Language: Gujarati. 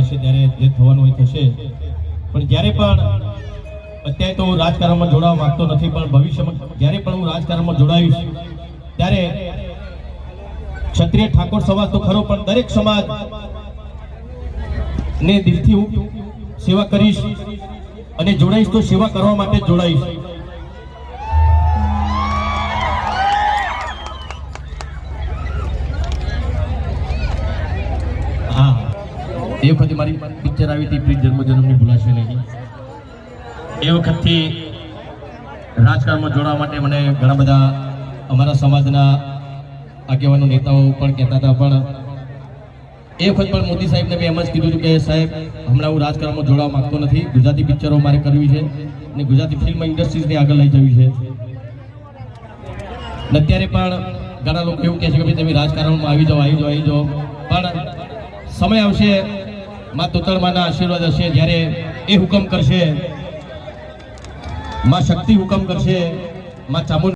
રહેશે ત્યારે જે થવાનું હોય થશે. પણ જ્યારે પણ અત્યારે તો હું રાજકારણમાં જોડાવા માંગતો નથી, પણ ભવિષ્યમાં જ્યારે પણ હું રાજકારણમાં જોડાઈશ ત્યારે ક્ષત્રિય ઠાકોર સમાજ તો ખરો, પણ દરેક સમાજ ને દિલથી હું સેવા કરીશ અને જોડાઈશ તો સેવા કરવા માટે જોડાઈશ. હા, એ વખતે મારી પિક્ચર આવી હતી પ્રીત જન્મજન્મની ભૂલાશે નહીં. એ વખતથી રાજકારણમાં જોડાવા માટે મને ઘણા બધા અમારા સમાજના આગેવાનો નેતાઓ પણ કહેતા હતા, પણ એ વખત પણ મોદી સાહેબને મેં એમ જ કીધું હતું કે સાહેબ હમણાં હું રાજકારણમાં જોડાવા માંગતો નથી, ગુજરાતી પિક્ચરો મારે કરવી છે અને ગુજરાતી ફિલ્મ ઇન્ડસ્ટ્રીઝને આગળ લઈ જવી છે. અત્યારે પણ ઘણા લોકો એવું કહે છે કે ભાઈ તમે રાજકારણમાં આવી જાઓ, પણ સમય આવશે, મા તોતળમાના આશીર્વાદ હશે, જ્યારે એ હુકમ કરશે, માં શક્તિ હુકમ કરશે, માં ચામુંડ